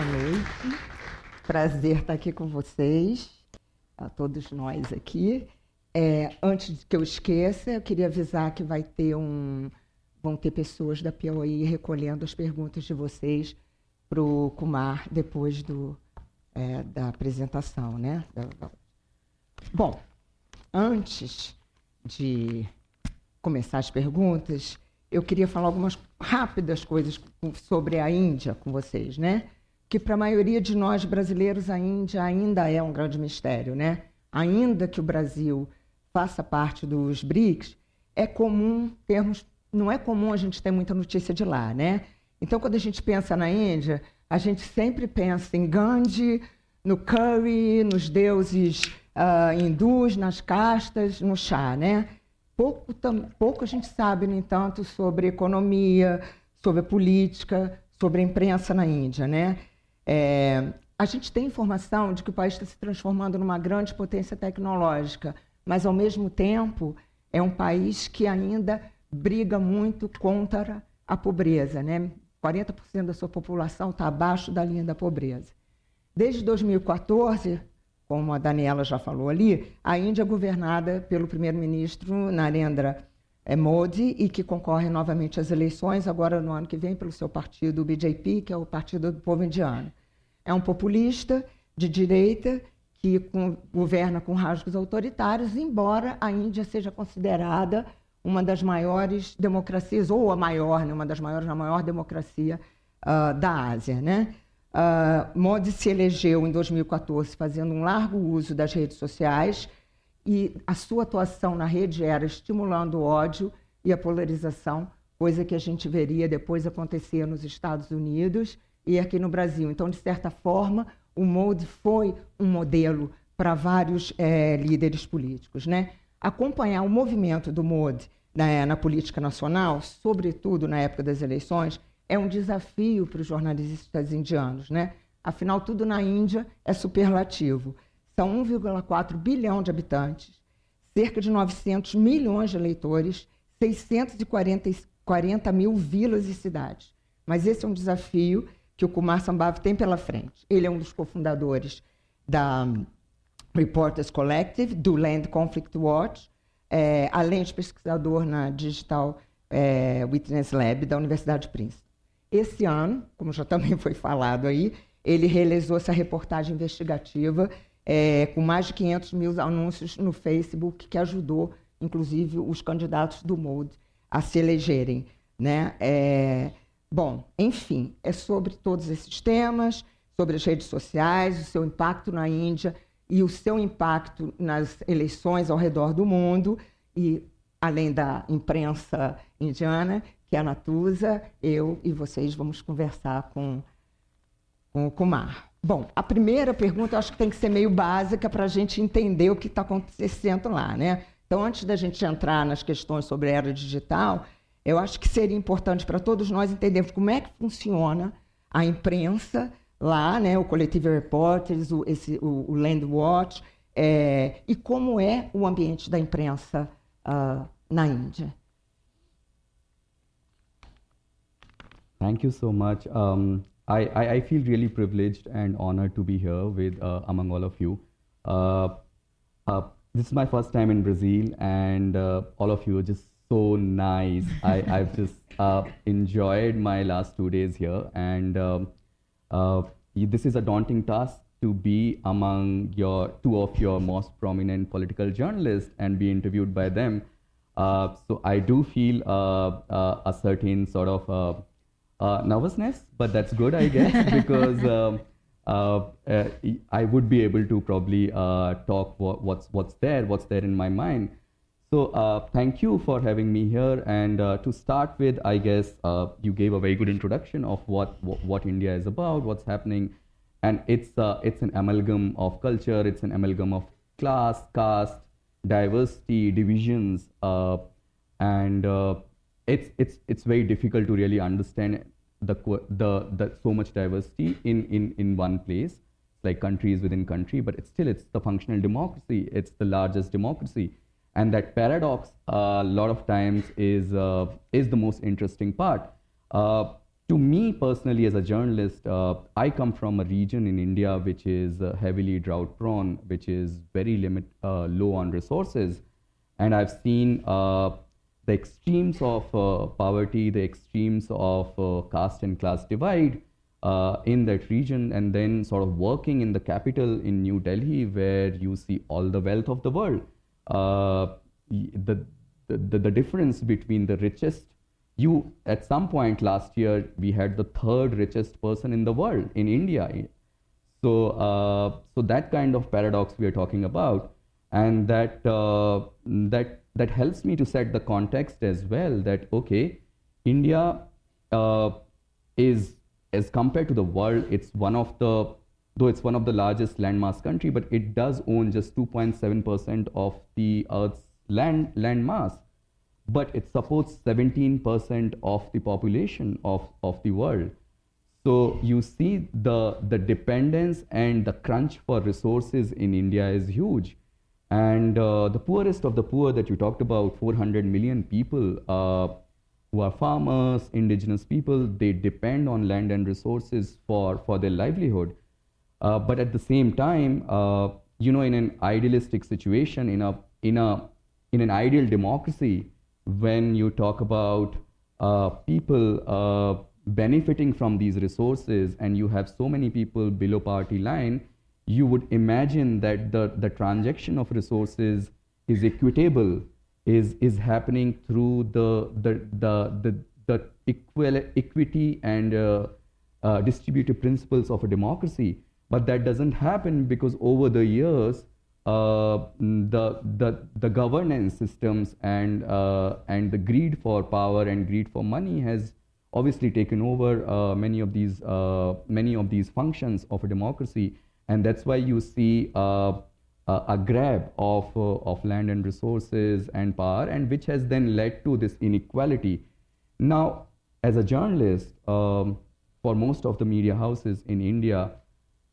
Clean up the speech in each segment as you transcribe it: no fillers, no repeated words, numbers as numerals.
boa noite. Prazer estar aqui com vocês, a todos nós aqui. Antes que eu esqueça, eu queria avisar que vão ter pessoas da piauí recolhendo as perguntas de vocês para o Kumar depois da apresentação, né? Bom, antes de começar as perguntas, eu queria falar algumas rápidas coisas sobre a Índia com vocês, né? Que para a maioria de nós brasileiros a Índia ainda é um grande mistério, né? Ainda que o Brasil faça parte dos BRICS, não é comum a gente ter muita notícia de lá, né? Então, quando a gente pensa na Índia, a gente sempre pensa em Gandhi, no curry, nos deuses hindus, nas castas, no chá, né? Pouco a gente sabe, no entanto, sobre economia, sobre política, sobre a imprensa na Índia, né? A gente tem informação de que o país está se transformando numa grande potência tecnológica, mas, ao mesmo tempo, é um país que ainda briga muito contra a pobreza, né? 40% da sua população está abaixo da linha da pobreza. Desde 2014, como a Daniela já falou ali, a Índia é governada pelo primeiro-ministro Narendra Modi e que concorre novamente às eleições, agora no ano que vem, pelo seu partido, o BJP, que é o Partido do Povo Indiano. É um populista de direita que governa com rasgos autoritários, embora a Índia seja considerada uma das maiores democracias, ou a maior, né, uma das maiores, a maior democracia da Ásia, né? Modi se elegeu em 2014 fazendo um largo uso das redes sociais e a sua atuação na rede era estimulando o ódio e a polarização, coisa que a gente veria depois acontecer nos Estados Unidos e aqui no Brasil. Então, de certa forma, o Modi foi um modelo para vários líderes políticos, né? Acompanhar o movimento do Modi na política nacional, sobretudo na época das eleições, é um desafio para os jornalistas indianos, né? Afinal, tudo na Índia é superlativo. São 1,4 bilhão de habitantes, cerca de 900 milhões de eleitores, 640 mil vilas e cidades. Mas esse é um desafio que o Kumar Sambhav tem pela frente. Ele é um dos cofundadores da Reporters Collective, do Land Conflict Watch, além de pesquisador na Digital Witness Lab da Universidade de Princeton. Esse ano, como já também foi falado aí, ele realizou essa reportagem investigativa com mais de 500 mil anúncios no Facebook, que ajudou, inclusive, os candidatos do Modi a se elegerem, né? Bom, enfim, é sobre todos esses temas, sobre as redes sociais, o seu impacto na Índia e o seu impacto nas eleições ao redor do mundo, e além da imprensa indiana, que é a Natuza, eu e vocês vamos conversar com o Kumar. Bom, a primeira pergunta eu acho que tem que ser meio básica para a gente entender o que está acontecendo lá, né? Então, antes da gente entrar nas questões sobre a era digital, eu acho que seria importante para todos nós entendermos como é que funciona a imprensa lá, né? O Collective Reporters, o Land Watch, e como é o ambiente da imprensa na Índia. Thank you so much. I feel really privileged and honored to be here with among all of you. This is my first time in Brazil, and all of you are just so nice. I've just enjoyed my last 2 days here, and this is a daunting task to be among two of your most prominent political journalists and be interviewed by them. So I do feel a certain sort of nervousness, but that's good, I guess, because I would be able to probably talk what's there in my mind. So thank you for having me here. And to start with, I guess you gave a very good introduction of what India is about, what's happening, and it's an amalgam of culture, it's an amalgam of class, caste, diversity, divisions, and it's very difficult to really understand the so much diversity in one place, like countries within country, but it's the functional democracy. It's the largest democracy, and that paradox a lot of times is the most interesting part. to me personally, as a journalist, I come from a region in India which is heavily drought prone, which is very low on resources. And I've seen the extremes of poverty, the extremes of caste and class divide in that region, and then sort of working in the capital in New Delhi, where you see all the wealth of the world. The difference between the richest, at some point last year, we had the third richest person in the world in India. So that kind of paradox we are talking about, and that helps me to set the context as well, that okay, India is, as compared to the world, though it's one of the largest landmass country, but it does own just 2.7% of the Earth's land mass. But it supports 17% of the population of the world. So you see the dependence and the crunch for resources in India is huge. And the poorest of the poor that you talked about, 400 million people who are farmers, indigenous people, they depend on land and resources for their livelihood. But at the same time, in an idealistic situation, in an ideal democracy, when you talk about people benefiting from these resources, and you have so many people below poverty line, you would imagine that the transaction of resources is equitable, is happening through the equity and distributive principles of a democracy. But that doesn't happen because over the years, the governance systems and the greed for power and greed for money has obviously taken over many of these functions of a democracy, and that's why you see a grab of land and resources and power, and which has then led to this inequality. Now, as a journalist, for most of the media houses in India,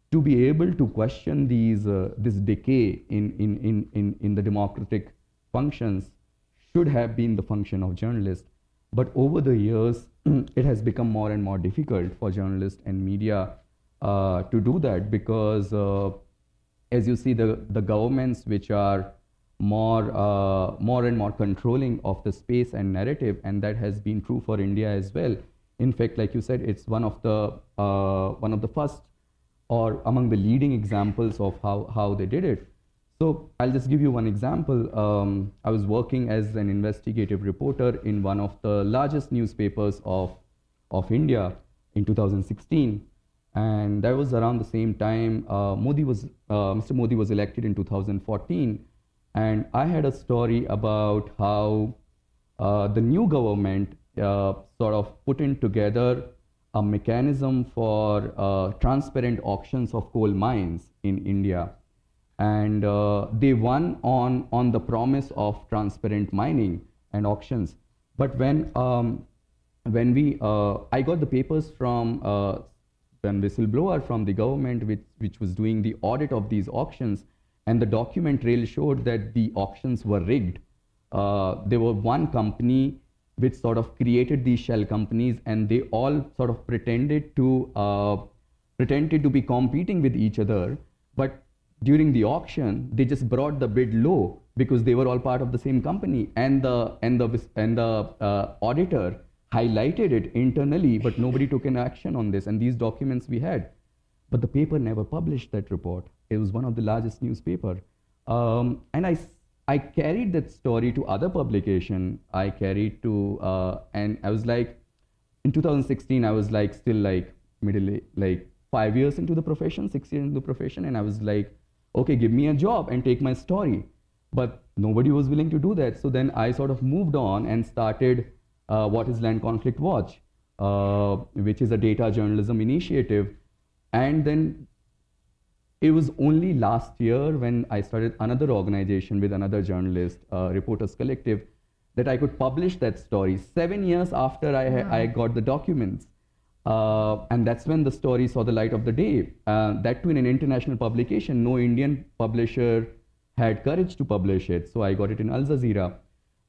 to be able to question this decay in the democratic functions should have been the function of journalists. But over the years, it has become more and more difficult for journalists and media to do that, because as you see, the governments which are more and more controlling of the space and narrative, and that has been true for India as well. In fact, like you said, it's one of the first or among the leading examples of how they did it. So I'll just give you one example. I was working as an investigative reporter in one of the largest newspapers of India in 2016. And that was around the same time Mr. Modi was elected in 2014. And I had a story about how the new government sort of put in together a mechanism for transparent auctions of coal mines in India. And they won on the promise of transparent mining and auctions. But when I got the papers from one whistleblower from the government which was doing the audit of these auctions, and the document really showed that the auctions were rigged. There were one company which sort of created these shell companies, and they all sort of pretended to be competing with each other. But during the auction, they just brought the bid low because they were all part of the same company, and the auditor highlighted it internally, but nobody took an action on this. And these documents we had, but the paper never published that report. It was one of the largest newspaper, and I carried that story to other publication. I carried to, and I was like, in 2016, I was like still like 5 years into the profession, 6 years into the profession, and I was like, okay, give me a job and take my story. But nobody was willing to do that. So then I sort of moved on and started What is Land Conflict Watch, which is a data journalism initiative. And then it was only last year when I started another organization with another journalist, Reporters Collective, that I could publish that story 7 years after I got the documents. And that's when the story saw the light of the day. That too in an international publication. No Indian publisher had courage to publish it, so I got it in Al Jazeera.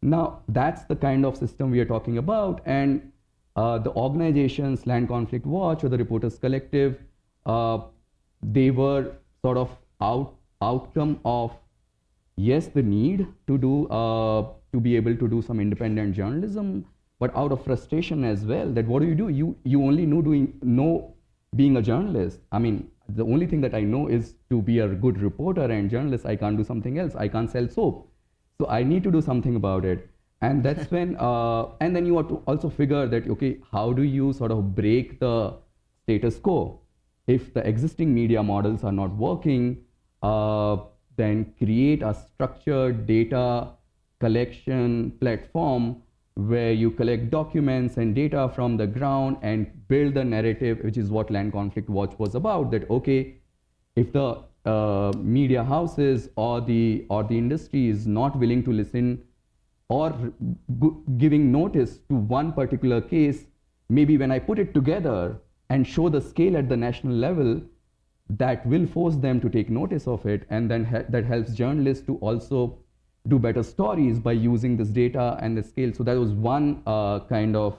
Now, that's the kind of system we are talking about. And the organizations, Land Conflict Watch or the Reporters Collective, they were sort of outcome of, yes, the need to do, to be able to do some independent journalism, but out of frustration as well, that what do? You only know being a journalist. I mean, the only thing that I know is to be a good reporter and journalist. I can't do something else. I can't sell soap. So I need to do something about it. And that's when, and then you have to also figure that, okay, how do you sort of break the status quo? If the existing media models are not working, then create a structured data collection platform where you collect documents and data from the ground and build the narrative, which is what Land Conflict Watch was about, that, okay, if the media houses or the industry is not willing to listen or giving notice to one particular case, maybe when I put it together and show the scale at the national level, that will force them to take notice of it, and then that helps journalists to also do better stories by using this data and the scale. So that was one kind of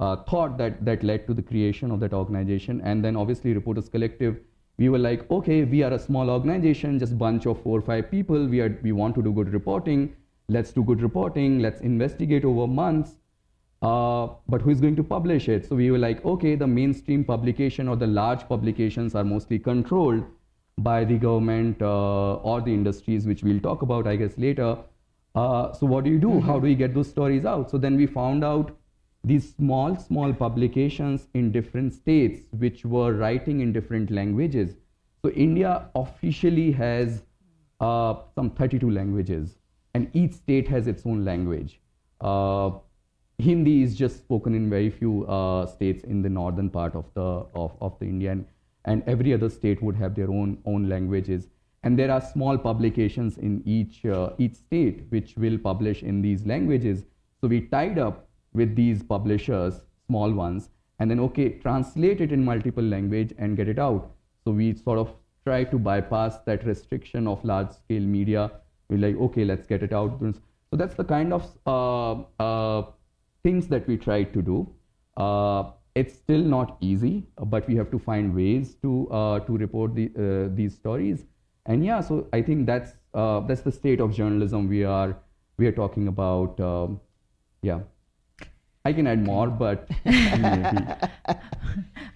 thought that led to the creation of that organization. And then obviously Reporters Collective, we were like, okay, we are a small organization, just bunch of 4 or 5 people. We want to do good reporting. Let's do good reporting. Let's investigate over months. But who is going to publish it? So we were like, okay, the mainstream publication or the large publications are mostly controlled by the government or the industries, which we'll talk about, I guess, later. So what do you do? Mm-hmm. How do we get those stories out? So then we found out these small publications in different states, which were writing in different languages. So India officially has some 32 languages, and each state has its own language. Hindi is just spoken in very few states in the northern part of the India, and every other state would have their own languages. And there are small publications in each state which will publish in these languages. So we tied up with these publishers, small ones, and then, okay, translate it in multiple language and get it out. So we sort of try to bypass that restriction of large-scale media. We're like, okay, let's get it out. So that's the kind of things that we tried to do. It's still not easy, but we have to find ways to report these stories. And yeah, so I think that's the state of journalism we are talking about. Yeah. I can add more, but maybe.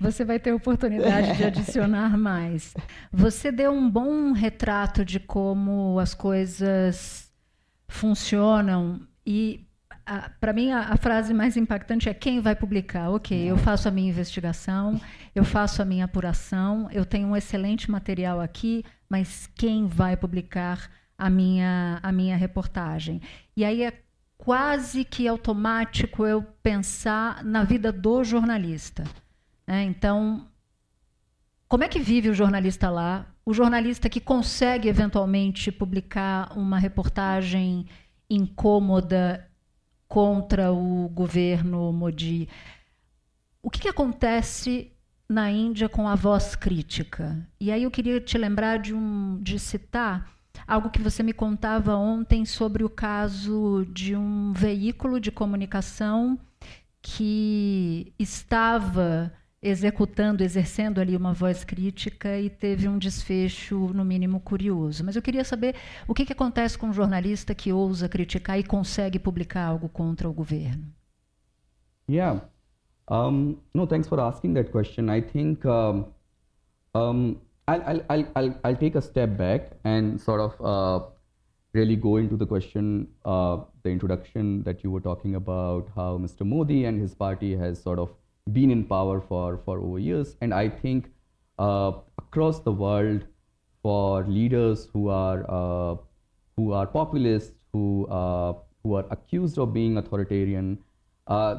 Você vai ter oportunidade de adicionar mais. Você deu um bom retrato de como as coisas funcionam e para mim a frase mais impactante é: quem vai publicar? Ok, eu faço a minha investigação, eu faço a minha apuração, eu tenho um excelente material aqui, mas quem vai publicar a minha reportagem? E aí é quase que automático eu pensar na vida do jornalista. Então, como é que vive o jornalista lá? O jornalista que consegue eventualmente publicar uma reportagem incômoda contra o governo Modi. O que acontece na Índia com a voz crítica? E aí eu queria te lembrar de citar algo que você me contava ontem sobre o caso de um veículo de comunicação que estava exercendo ali uma voz crítica e teve um desfecho, no mínimo, curioso. Mas eu queria saber o que acontece com um jornalista que ousa criticar e consegue publicar algo contra o governo. Yeah. No, thanks for asking that question. I think I'll take a step back and sort of really go into the question, the introduction that you were talking about, how Mr. Modi and his party has sort of been in power for over years. And I think across the world, for leaders who are populists, who are accused of being authoritarian,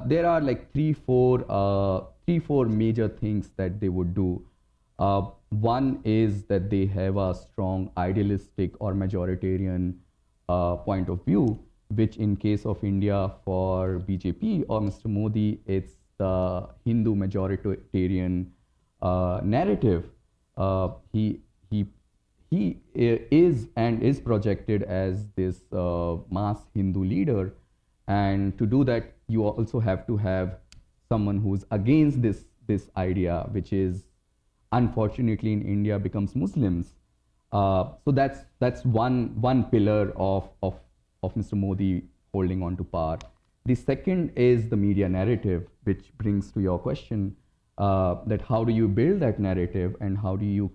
there are like three, four major things that they would do. One is that they have a strong idealistic or majoritarian point of view, which in case of India for BJP or Mr. Modi, it's the Hindu majoritarian narrative. He is projected as this mass Hindu leader, and to do that, you also have to have someone who's against this idea, which is unfortunately in India becomes Muslims. So that's one pillar of Mr. Modi holding on to power. The second is the media narrative, which brings to your question that how do you build that narrative and how do you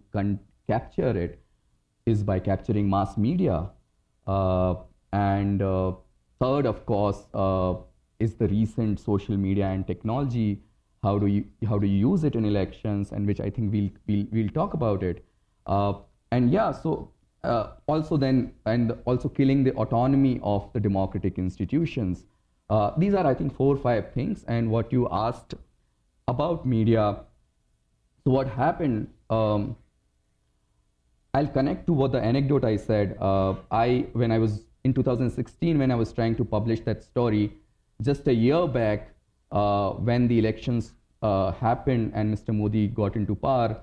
capture it, is by capturing mass media. And third, of course, is the recent social media and technology. How do you use it in elections, and which I think we'll talk about it. And yeah, so also then, and also killing the autonomy of the democratic institutions. These are, I think, 4 or 5 things. And what you asked about media, so what happened, I'll connect to what the anecdote I said. When I was in 2016, when I was trying to publish that story, just a year back, when the elections happened and Mr. Modi got into power,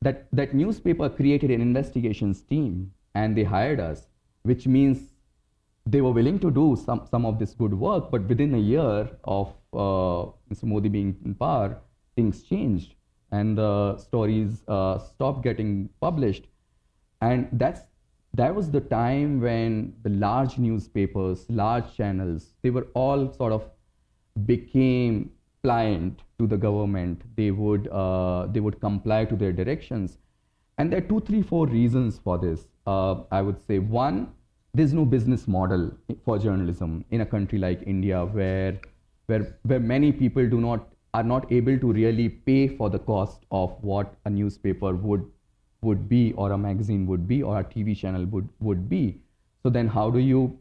that newspaper created an investigations team and they hired us, which means they were willing to do some of this good work, but within a year of Mr. Modi being in power, things changed and the stories stopped getting published. And that was the time when the large newspapers, large channels, they were all sort of became pliant to the government. They would comply to their directions. And there are 2, 3, 4 reasons for this. I would say one, there's no business model for journalism in a country like India where many people are not able to really pay for the cost of what a newspaper would be, or a magazine would be, or a TV channel would be. So then how do you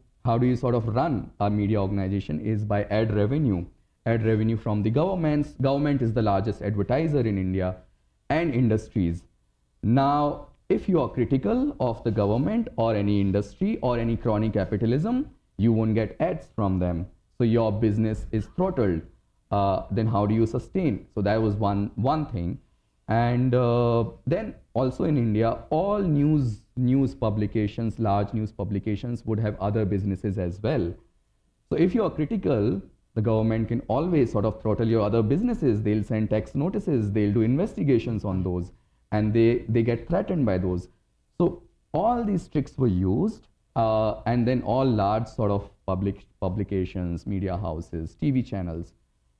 sort of run a media organization is by ad revenue from the governments. Government is the largest advertiser in India, and industries. Now, if you are critical of the government or any industry or any crony capitalism, you won't get ads from them. So your business is throttled. Then how do you sustain? So that was one thing. And then also in India, all news publications, large news publications would have other businesses as well. So if you are critical, the government can always sort of throttle your other businesses. They'll send tax notices, they'll do investigations on those, and they get threatened by those. So all these tricks were used, and then all large sort of publications, media houses, TV channels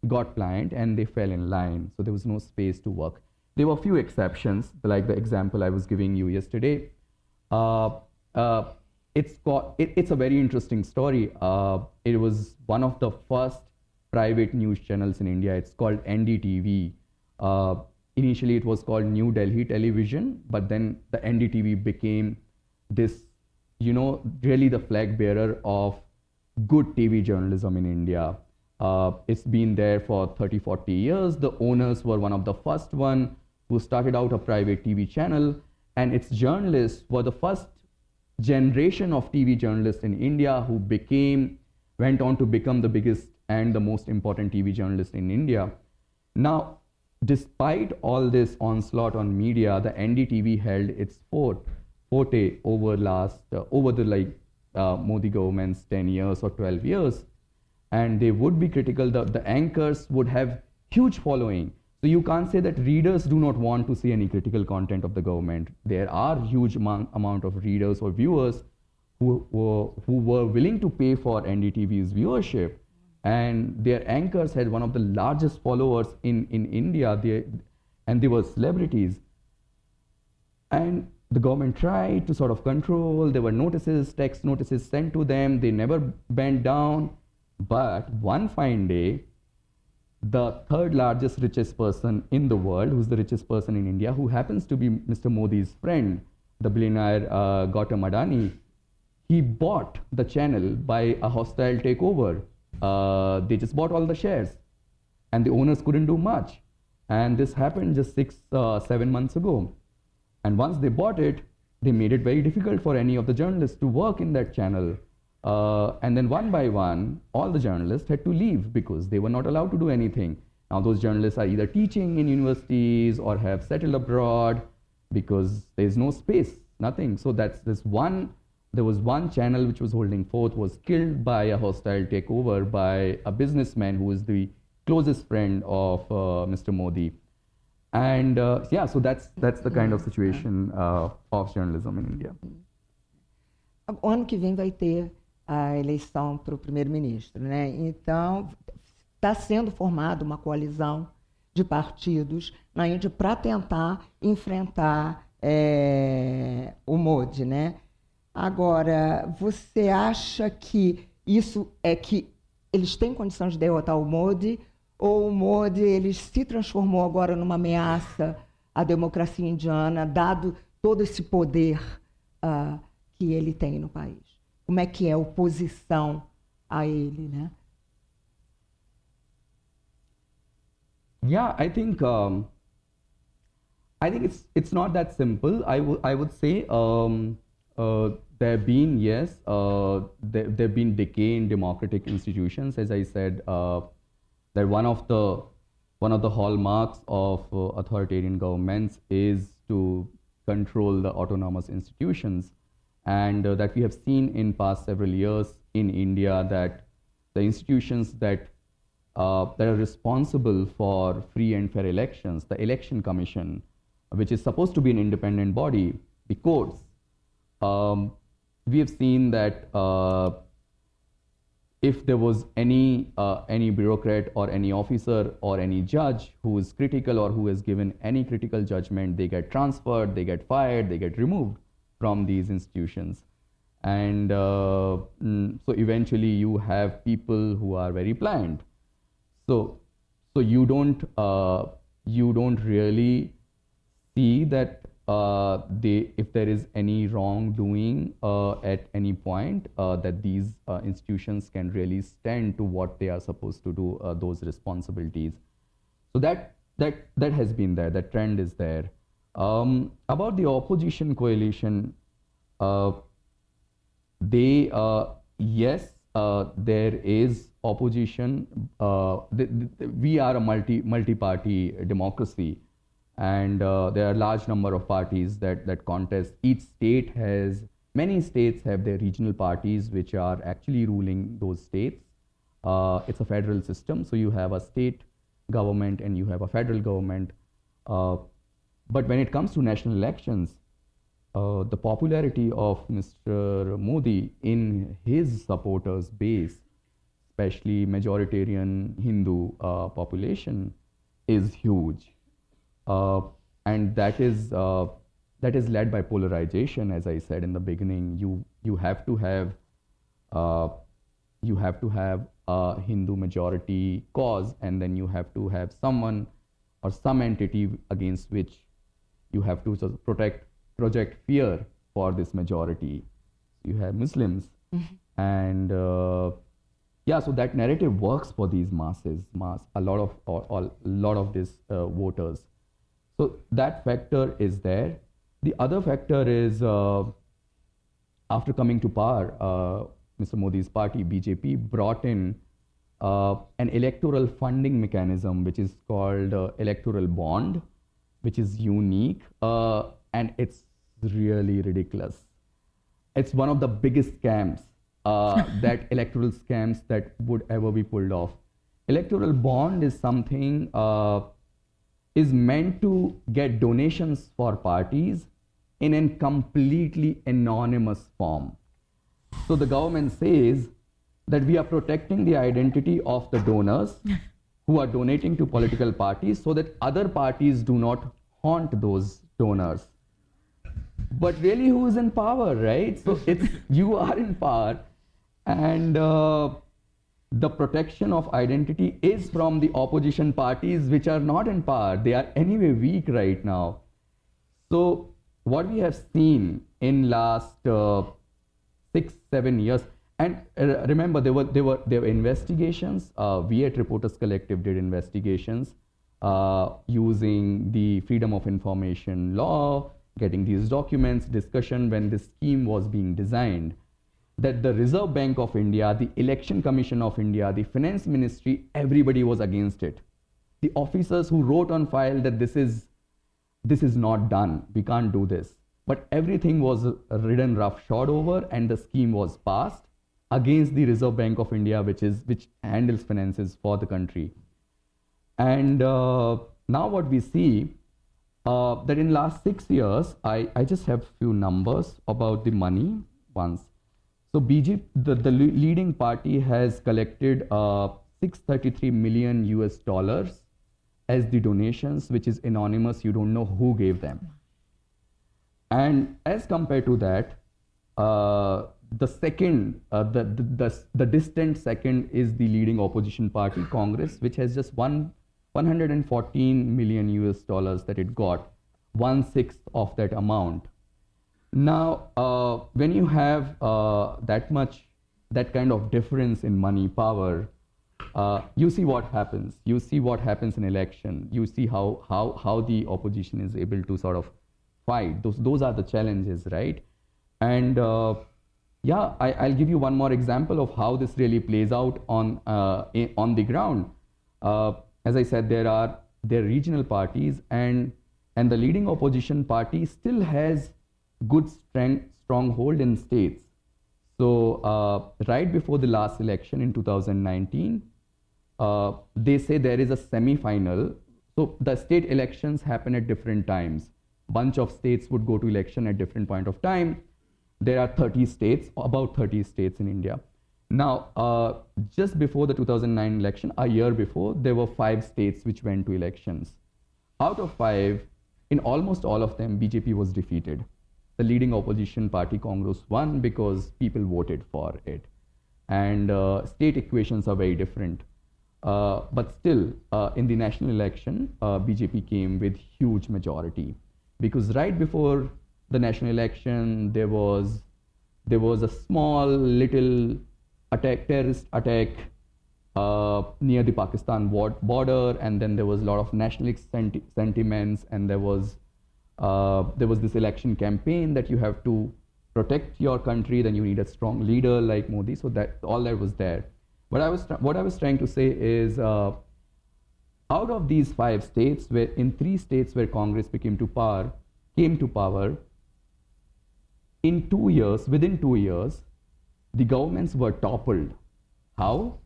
got pliant and they fell in line. So there was no space to work. There were a few exceptions, like the example I was giving you yesterday. It's a very interesting story. It was one of the first private news channels in India. It's called NDTV. Initially, it was called New Delhi Television, but then the NDTV became this, really the flag bearer of good TV journalism in India. It's been there for 30, 40 years. The owners were one of the first one who started out a private TV channel, and its journalists were the first generation of TV journalists in India who went on to become the biggest and the most important TV journalists in India. Now, despite all this onslaught on media, the NDTV held its forte over the Modi government's 10 years or 12 years. And they would be critical. The anchors would have huge following. So you can't say that readers do not want to see any critical content of the government. There are huge amount of readers or viewers who were willing to pay for NDTV's viewership. And their anchors had one of the largest followers in India, and they were celebrities. And the government tried to sort of control. There were text notices sent to them. They never bent down. But one fine day, the third largest, richest person in the world, who's the richest person in India, who happens to be Mr. Modi's friend, the billionaire Gautam Adani, he bought the channel by a hostile takeover. They just bought all the shares, and the owners couldn't do much. And this happened just 6-7 months ago. And once they bought it, they made it very difficult for any of the journalists to work in that channel. And then one by one, all the journalists had to leave because they were not allowed to do anything. Now those journalists are either teaching in universities or have settled abroad because there's no space, nothing. So there was one channel which was holding forth, was killed by a hostile takeover by a businessman who is the closest friend of Mr. Modi. And yeah, so that's the kind of situation of journalism in India. O ano que vem vai ter a eleição para o primeiro-ministro, né? Então, está sendo formada uma coalizão de partidos na Índia para tentar enfrentar o Modi, né? Agora, você acha que isso é que eles têm condição de derrotar o Modi, ou o Modi ele se transformou agora numa ameaça à democracia indiana, dado todo esse poder que ele tem no país? Como é que é a oposição a ele, né? Yeah, I think it's not that simple. I would say there have been, yes, there have been decay in democratic institutions. As I said, that one of the hallmarks of authoritarian governments is to control the autonomous institutions, and that we have seen in past several years in India, that the institutions that are responsible for free and fair elections, the election commission, which is supposed to be an independent body, the courts, we have seen that if there was any bureaucrat or any officer or any judge who is critical or who has given any critical judgment, they get transferred, they get fired, they get removed from these institutions. And so eventually you have people who are very pliant. So you don't really see that if there is any wrongdoing at any point, that these institutions can really stand to what they are supposed to do, those responsibilities. So that has been there. That trend is there. About the opposition coalition, yes, there is opposition. We are a multi-party democracy, and there are a large number of parties that contest. Many states have their regional parties which are actually ruling those states. It's a federal system, so you have a state government and you have a federal government. But when it comes to national elections, the popularity of Mr. Modi in his supporters base, especially majoritarian Hindu population, is huge. And that is led by polarization. As I said in the beginning, you have to have a Hindu majority cause, and then you have to have someone or some entity against which you have to project fear for this majority. You have Muslims, and yeah, so that narrative works for these a lot of these voters. So that factor is there. The other factor is, after coming to power, Mr. Modi's party, BJP, brought in an electoral funding mechanism, which is called electoral bond, which is unique, and it's really ridiculous. It's one of the biggest scams, electoral scams that would ever be pulled off. Electoral bond is something is meant to get donations for parties in a completely anonymous form. So the government says that we are protecting the identity of the donors who are donating to political parties so that other parties do not haunt those donors. But really, who is in power, right? So you are in power, and the protection of identity is from the opposition parties which are not in power. They are anyway weak right now. So what we have seen in last 6-7 years, and remember there were investigations. We at Reporters Collective did investigations using the Freedom of Information law, getting these documents, discussion when this scheme was being designed, that the Reserve Bank of India, the Election Commission of India, the Finance Ministry, everybody was against it. The officers who wrote on file that this is not done, we can't do this. But everything was ridden roughshod over, and the scheme was passed against the Reserve Bank of India, which handles finances for the country. And now what we see, that in last 6 years, I just have few numbers about the money once. So BJP, the leading party has collected $633 million US as the donations, which is anonymous. You don't know who gave them. And as compared to that, the second, the distant second is the leading opposition party, Congress, which has just $114 million US that it got, 1/6 of that amount. Now, when you have that kind of difference in money power, you see what happens. You see what happens in election. You see how the opposition is able to sort of fight. Those are the challenges, right? And yeah, I'll give you one more example of how this really plays out on the ground. As I said, there are regional parties, and the leading opposition party still has good stronghold in states. So right before the last election in 2019, they say there is a semi-final. So the state elections happen at different times. Bunch of states would go to election at different point of time. There are 30 states, about 30 states in India. Now, just before the 2009 election, a year before, there were 5 states which went to elections. Out of 5, in almost all of them, BJP was defeated. The leading opposition party, Congress, won because people voted for it. And state equations are very different. But still, in the national election, BJP came with huge majority. Because right before the national election, there was a small little terrorist attack near the Pakistan border, and then there was a lot of nationalist sentiments, and there was this election campaign that you have to protect your country, then you need a strong leader like Modi. So that all that was there. But what I was trying to say is, out of these 5 states, in 3 states where Congress came to power, in 2 years, within 2 years, the governments were toppled. How?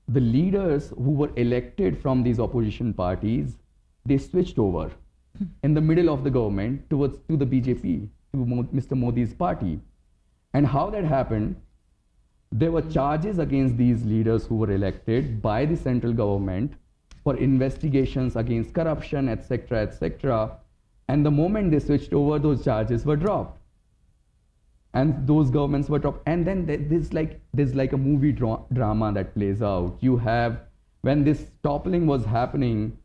The leaders who were elected from these opposition parties, they switched over in the middle of the government to the BJP, to Mr. Modi's party. And how that happened, there were charges against these leaders who were elected by the central government for investigations against corruption, etc., etc. And the moment they switched over, those charges were dropped. And those governments were dropped. And then there's like a movie drama that plays out. You have, when this toppling was happening,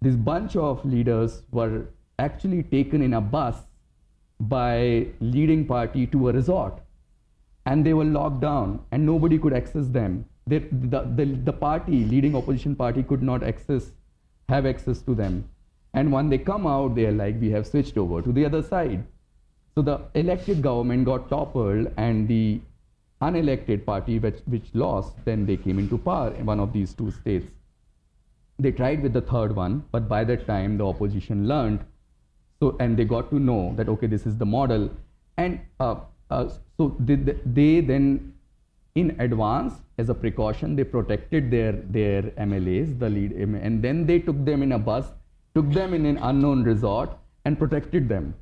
this bunch of leaders were actually taken in a bus by leading party to a resort. And they were locked down and nobody could access them. The party, leading opposition party, could not have access to them. And when they come out, they're like, we have switched over to the other side. So the elected government got toppled, and the unelected party which lost, then they came into power in one of these 2 states. They tried with the third one, but by that time the opposition learned, and they got to know that, okay, this is the model. And so they then, in advance, as a precaution, they protected their MLAs, the lead, and then they took them in a bus, took them in an unknown resort, and protected them.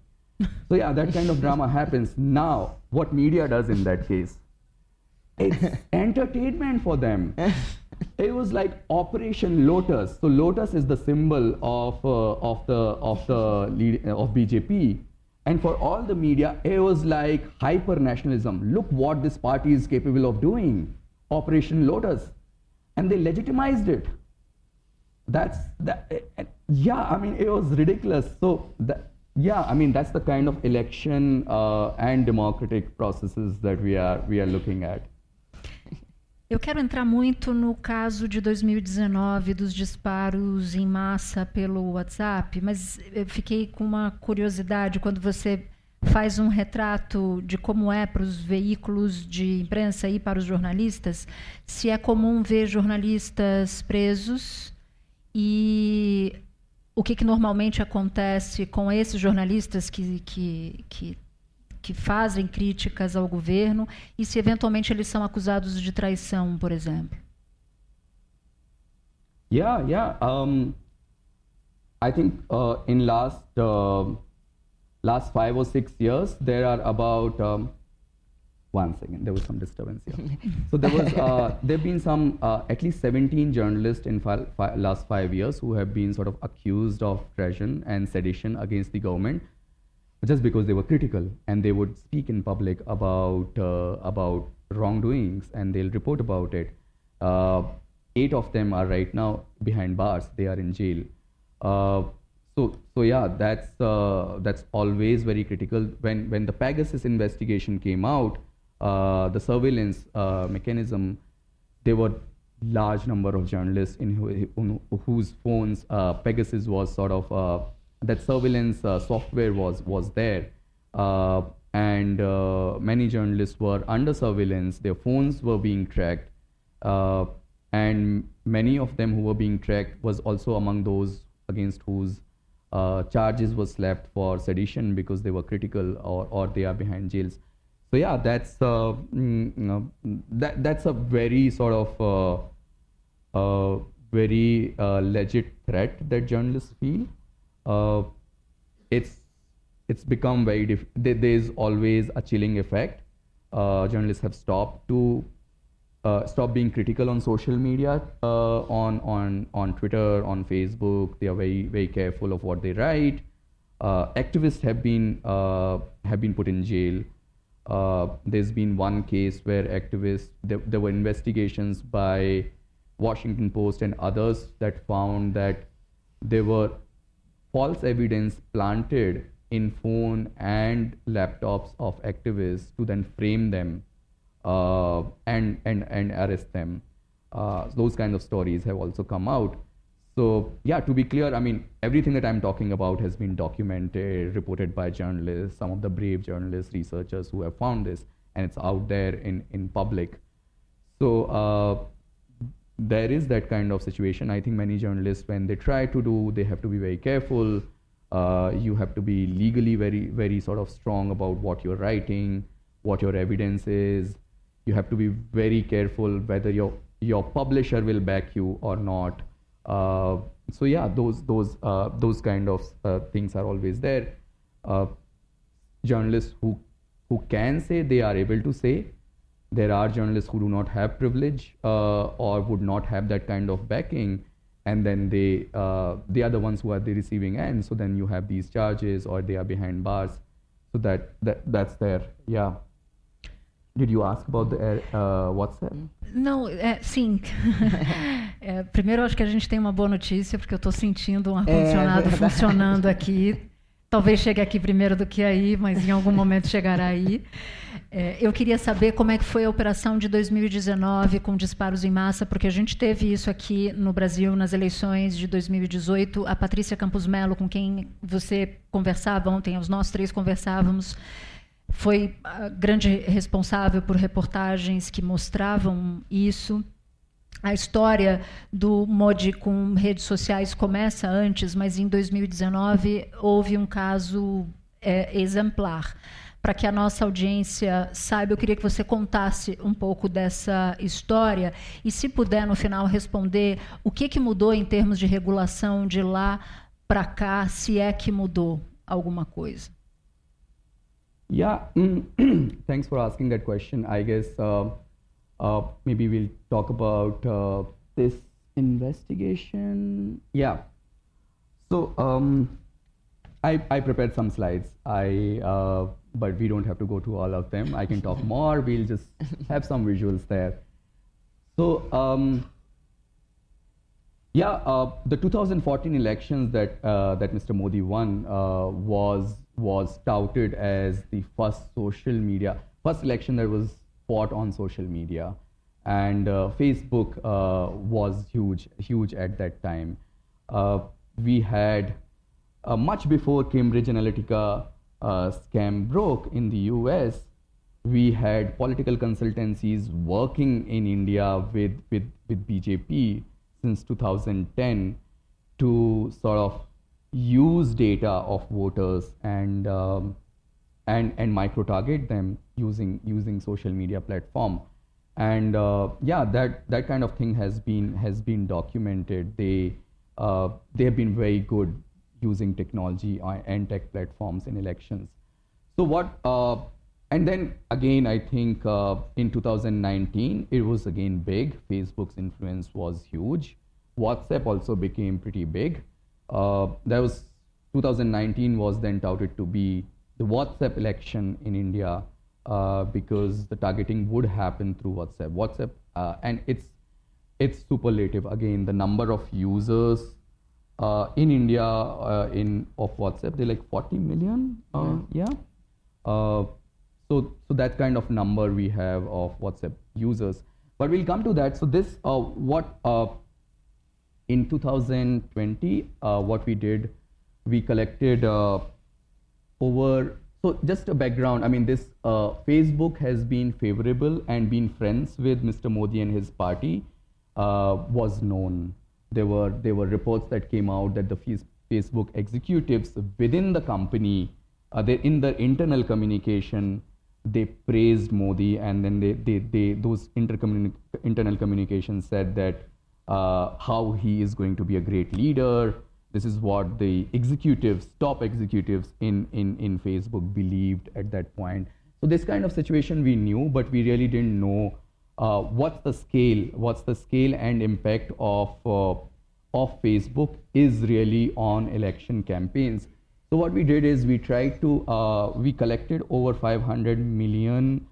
So yeah, that kind of drama happens. Now, what media does in that case? It's entertainment for them. It was like Operation Lotus. So Lotus is the symbol of BJP, and for all the media, it was like hyper nationalism. Look what this party is capable of doing. Operation Lotus, and they legitimized it. Yeah, I mean, it was ridiculous. So yeah, I mean, that's the kind of election and democratic processes that we are looking at. Eu quero entrar muito no caso de 2019 dos disparos em massa pelo WhatsApp, mas eu fiquei com uma curiosidade quando você faz um retrato de como é para os veículos de imprensa e para os jornalistas, se é comum ver jornalistas presos e o que normalmente acontece com esses jornalistas que fazem críticas ao governo e se eventualmente eles são acusados de traição, por exemplo. Yeah. I think in last 5 or 6 years, there are about 1 second. There was some disturbance here. So there've been some at least 17 journalists in last 5 years who have been sort of accused of treason and sedition against the government, just because they were critical and they would speak in public about wrongdoings and they'll report about it. 8 of them are right now behind bars. They are in jail. So yeah, that's always very critical. When the Pegasus investigation came out, the surveillance mechanism, there were large number of journalists in whose phones Pegasus was sort of that surveillance software was there, and many journalists were under surveillance. Their phones were being tracked, and many of them who were being tracked was also among those against whose charges were slapped for sedition because they were critical or they are behind jails. So yeah, that's that's a very sort of very legit threat that journalists feel. It's become very there's always a chilling effect. Journalists have stopped being critical on social media, on Twitter, on Facebook. They are very careful of what they write. Activists have been put in jail. There's been one case where activists, there were investigations by Washington Post and others that found that there were false evidence planted in phone and laptops of activists to then frame them and arrest them. Those kind of stories have also come out. So yeah, to be clear, I mean, everything that I'm talking about has been documented, reported by journalists, some of the brave journalists, researchers who have found this, and it's out there in public. So there is that kind of situation. I think many journalists, when they try to do, they have to be very careful. You have to be legally very sort of strong about what you're writing, what your evidence is. You have to be very careful whether your publisher will back you or not. So yeah, those kind of things are always there. Journalists who can say, they are able to say. There are journalists who do not have privilege or would not have that kind of backing, and then they are the ones who are the receiving end. So then you have these charges, or they are behind bars. So that's there. Yeah. Did you ask about the WhatsApp? Não, sim. Primeiro, acho que a gente tem uma boa notícia, porque eu estou sentindo um ar-condicionado funcionando aqui. Talvez chegue aqui primeiro do que aí, mas em algum momento chegará aí. Eu queria saber como é que foi a operação de 2019 com disparos em massa, porque a gente teve isso aqui no Brasil nas eleições de 2018. A Patrícia Campos Melo, com quem você conversava ontem, nós 3 conversávamos, foi a grande responsável por reportagens que mostravam isso. A história do Modi com redes sociais começa antes, mas em 2019 houve um caso exemplar. Para que a nossa audiência saiba, eu queria que você contasse um pouco dessa história e, se puder, no final, responder o que mudou em termos de regulação de lá para cá, se é que mudou alguma coisa. Yeah, thanks for asking that question. I guess maybe we'll talk about this investigation. Yeah. So I prepared some slides. But we don't have to go to all of them. I can talk more. We'll just have some visuals there. So the 2014 elections that Mr. Modi won was touted as the first election that was fought on social media, and Facebook was huge at that time. We had much before Cambridge Analytica scam broke in the US, we had political consultancies working in India with BJP since 2010 to sort of use data of voters and micro-target them using social media platform. And yeah, that kind of thing has been documented. They have been very good using technology and tech platforms in elections. So and then again, I think in 2019, it was again big. Facebook's influence was huge. WhatsApp also became pretty big. 2019 was then touted to be the WhatsApp election in India because the targeting would happen through WhatsApp. And it's superlative. Again, the number of users in India of WhatsApp, they're like 40 million. So that kind of number we have of WhatsApp users. But we'll come to that. So this, in 2020, what we did, we collected so just a background, I mean, this Facebook has been favorable and been friends with Mr. Modi and his party was known. There were reports that came out that the Facebook executives within the company, in their internal communication, they praised Modi, and then those internal communications said that how he is going to be a great leader. This is what the top executives in Facebook believed at that point. So this kind of situation we knew, but we really didn't know what's the scale and impact of Facebook is really on election campaigns. So what we did is we collected over 500 million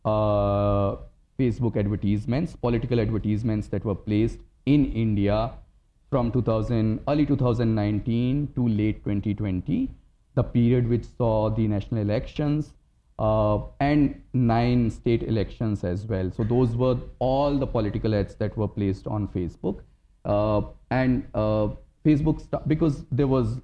Facebook advertisements, political advertisements that were placed in India from early 2019 to late 2020, the period which saw the national elections and 9 state elections as well. So those were all the political ads that were placed on Facebook. Facebook, because there was,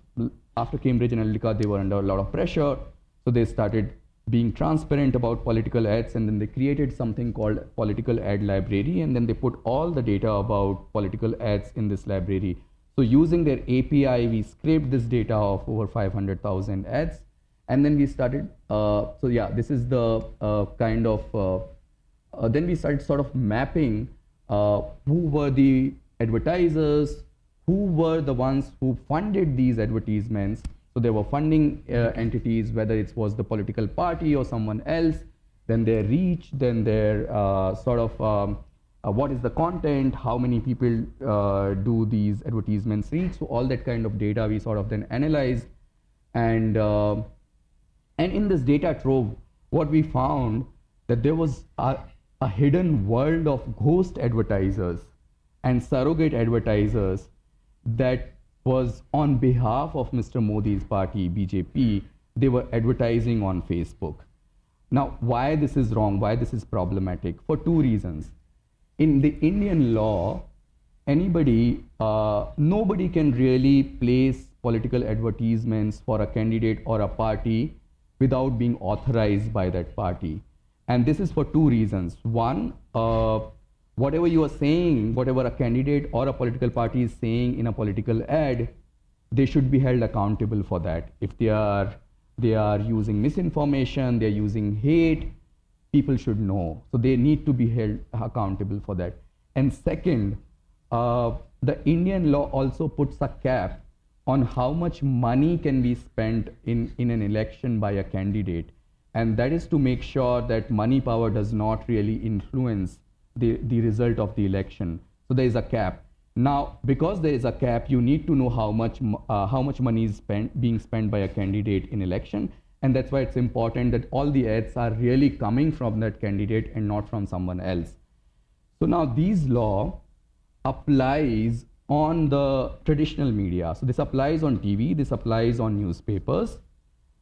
after Cambridge Analytica, they were under a lot of pressure. So they started being transparent about political ads, and then they created something called political ad library, and then they put all the data about political ads in this library. So using their API, we scraped this data of over 500,000 ads, and then we started, so yeah, this is the kind of, then we started sort of mapping who were the advertisers, who were the ones who funded these advertisements. So there were funding entities, whether it was the political party or someone else, then their reach, then their what is the content, how many people do these advertisements reach. So all that kind of data we sort of then analyzed. And in this data trove, what we found that there was a hidden world of ghost advertisers and surrogate advertisers that was on behalf of Mr. Modi's party, BJP. They were advertising on Facebook. Now, why this is wrong, why this is problematic? For 2 reasons. In the Indian law, nobody can really place political advertisements for a candidate or a party without being authorized by that party. And this is for 2 reasons. One, whatever you are saying, whatever a candidate or a political party is saying in a political ad, they should be held accountable for that. If they are using misinformation, they are using hate, people should know. So they need to be held accountable for that. And second, the Indian law also puts a cap on how much money can be spent in an election by a candidate. And that is to make sure that money power does not really influence the result of the election. So there is a cap. Now, because there is a cap, you need to know how much money is being spent by a candidate in election, and that's why it's important that all the ads are really coming from that candidate and not from someone else. So now this law applies on the traditional media. So this applies on TV, this applies on newspapers,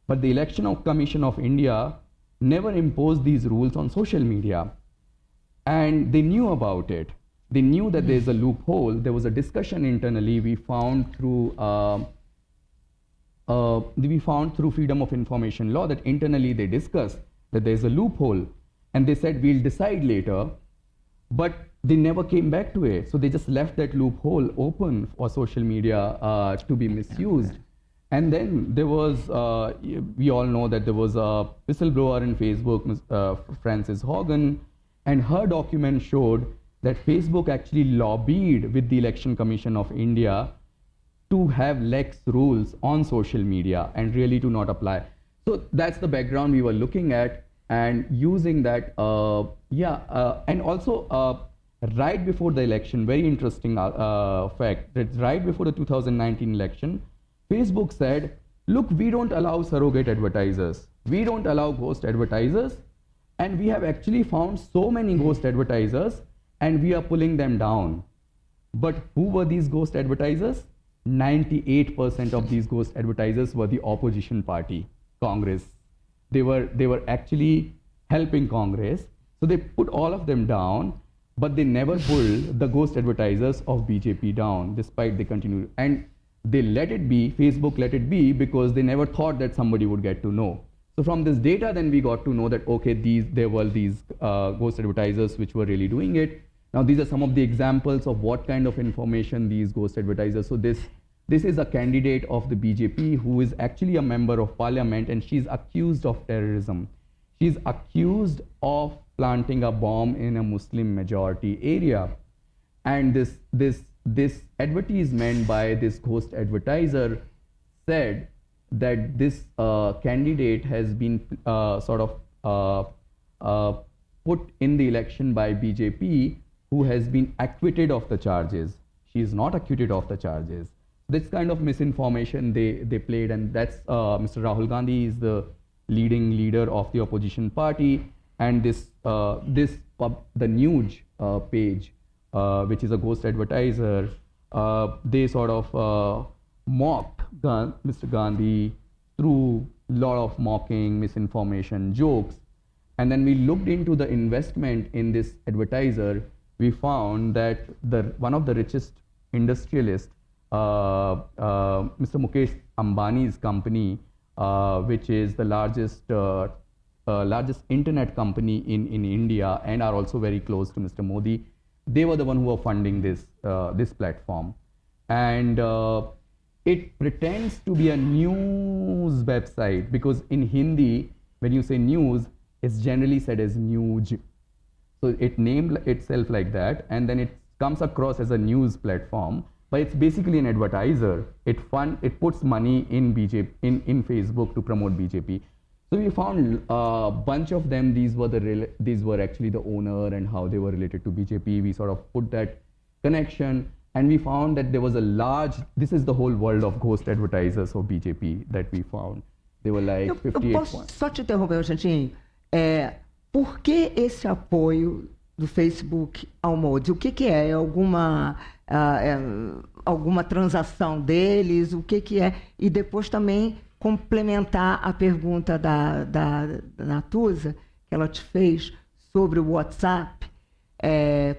but the Election Commission of India never imposed these rules on social media. And they knew about it. They knew that there's a loophole. There was a discussion internally we found through Freedom of Information law, that internally they discussed that there's a loophole, and they said we'll decide later, but they never came back to it. So they just left that loophole open for social media to be misused. And then there was, we all know that there was a whistleblower in Facebook, Francis Hogan. And her document showed that Facebook actually lobbied with the Election Commission of India to have lax rules on social media and really to not apply. So that's the background we were looking at, and using that, and also right before the election, very interesting fact, that right before the 2019 election, Facebook said, look, we don't allow surrogate advertisers. We don't allow ghost advertisers. And we have actually found so many ghost advertisers, and we are pulling them down. But who were these ghost advertisers? 98% of these ghost advertisers were the opposition party, Congress. They were actually helping Congress. So they put all of them down, but they never pulled the ghost advertisers of BJP down, despite they continue. And they let it be, Facebook let it be, because they never thought that somebody would get to know. So from this data, then we got to know that, okay, there were these ghost advertisers which were really doing it. Now, these are some of the examples of what kind of information these ghost advertisers. So this is a candidate of the BJP who is actually a member of parliament, and she's accused of terrorism. She's accused of planting a bomb in a Muslim majority area. And this advertisement by this ghost advertiser said that this candidate has been put in the election by BJP, who has been acquitted of the charges. She is not acquitted of the charges. This kind of misinformation they played, and that's Mr. Rahul Gandhi is the leading leader of the opposition party, and the news page, which is a ghost advertiser, they sort of mocked Mr. Gandhi through a lot of mocking, misinformation, jokes. And then we looked into the investment in this advertiser. We found that one of the richest industrialists, Mr. Mukesh Ambani's company, which is the largest internet company in India and are also very close to Mr. Modi, they were the one who were funding this platform. And it pretends to be a news website, because in Hindi, when you say news, it's generally said as news. So it named itself like that, and then it comes across as a news platform, but it's basically an advertiser. It puts money in BJP, in Facebook to promote BJP. So we found a bunch of them. These were actually the owner and how they were related to BJP. We sort of put that connection, and we found that there was this is the whole world of ghost advertisers of BJP that we found. They were like 58 Eu posso points. só te interromper um instantinho? Por que esse apoio do Facebook ao Modi? O que é? É alguma transação deles? O que é? E depois também complementar a pergunta da Natuza, que ela te fez sobre o WhatsApp,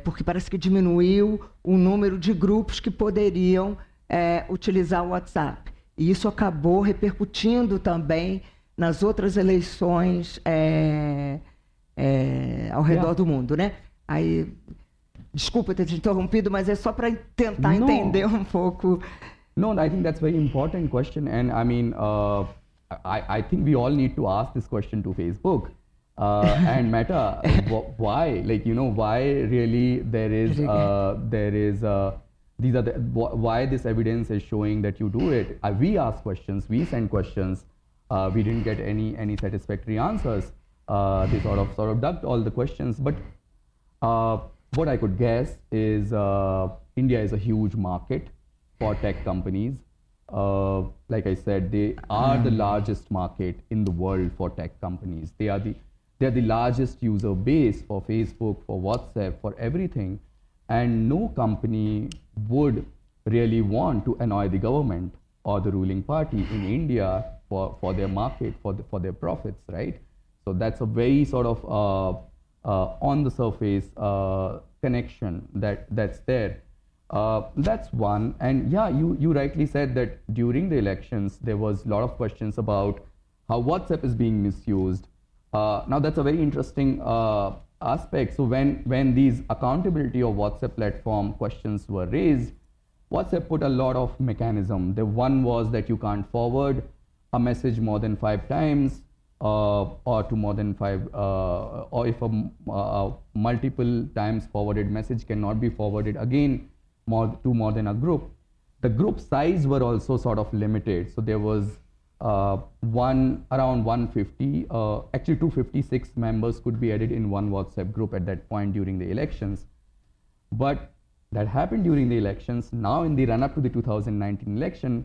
porque parece que diminuiu o número de grupos que poderiam utilizar o WhatsApp. E isso acabou repercutindo também nas outras eleições ao redor do mundo, né? Aí, desculpa ter te interrompido, mas é só para tentar entender um pouco. No, I think that's a very important question, and I mean, I think we all need to ask this question to Facebook and Meta. Why, why really why this evidence is showing that you do it? We ask questions, we send questions. We didn't get any satisfactory answers. They sort of ducked all the questions. But what I could guess is India is a huge market for tech companies. Like I said, they are the largest market in the world for tech companies. They are the largest user base for Facebook, for WhatsApp, for everything. And no company would really want to annoy the government or the ruling party in India for their market, for their profits, right? So that's a very sort of on the surface connection that's there. That's one. And yeah, you rightly said that during the elections, there was a lot of questions about how WhatsApp is being misused. Now that's a very interesting aspect. So when these accountability of WhatsApp platform questions were raised, WhatsApp put a lot of mechanism. The one was that you can't forward a message more than 5 times. or to more than 5, or if a multiple times forwarded message cannot be forwarded again to more than a group. The group size were also sort of limited. So there was around 150, actually 256 members could be added in one WhatsApp group at that point during the elections. But that happened during the elections. Now in the run-up to the 2019 election,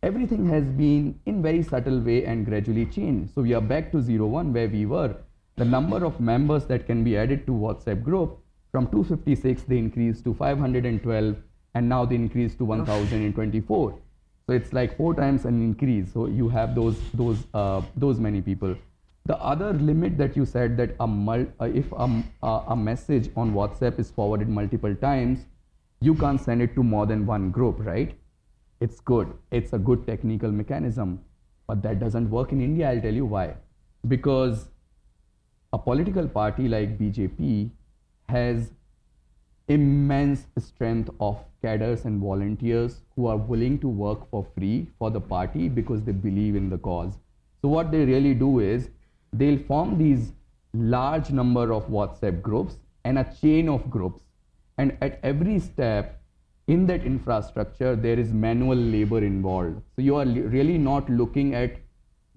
everything has been in very subtle way and gradually changed. So we are back to 01 where we were. The number of members that can be added to WhatsApp group, from 256 they increased to 512, and now they increased to 1024. So it's like 4 times an increase. So you have those many people. The other limit that you said, that if a message on WhatsApp is forwarded multiple times, you can't send it to more than one group, right? It's good. It's a good technical mechanism. But that doesn't work in India. I'll tell you why. Because a political party like BJP has immense strength of cadres and volunteers who are willing to work for free for the party because they believe in the cause. So what they really do is they'll form these large number of WhatsApp groups and a chain of groups. And at every step in that infrastructure, there is manual labor involved. So you are really not looking at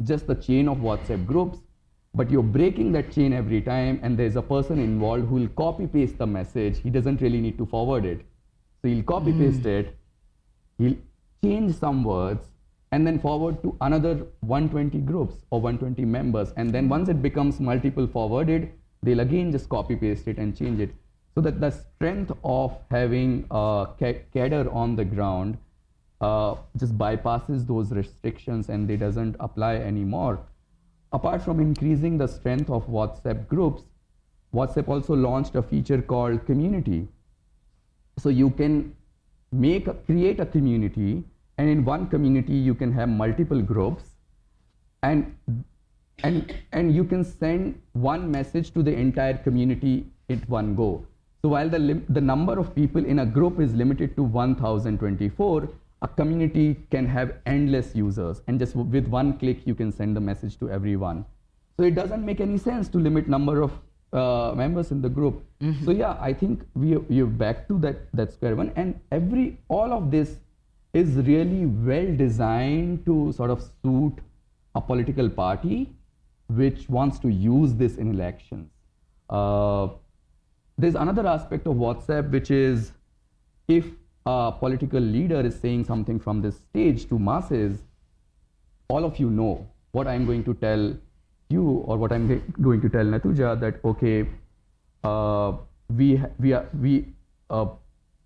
just the chain of WhatsApp groups, but you're breaking that chain every time, and there's a person involved who will copy paste the message. He doesn't really need to forward it. So he'll copy paste it, he'll change some words, and then forward to another 120 groups or 120 members. And then once it becomes multiple forwarded, they'll again just copy paste it and change it. So that the strength of having a cadre on the ground just bypasses those restrictions, and they doesn't apply anymore. Apart from increasing the strength of WhatsApp groups, WhatsApp also launched a feature called community. So you can create a community, and in one community you can have multiple groups, and you can send one message to the entire community at one go. So while the number of people in a group is limited to 1024, a community can have endless users, and just with one click you can send the message to everyone. So it doesn't make any sense to limit number of members in the group. Mm-hmm. So yeah, I think we're back to that square one, and all of this is really well designed to sort of suit a political party which wants to use this in elections. There's another aspect of WhatsApp, which is if a political leader is saying something from this stage to masses, all of you know what I'm going to tell you, or what I'm going to tell Natuza, that okay,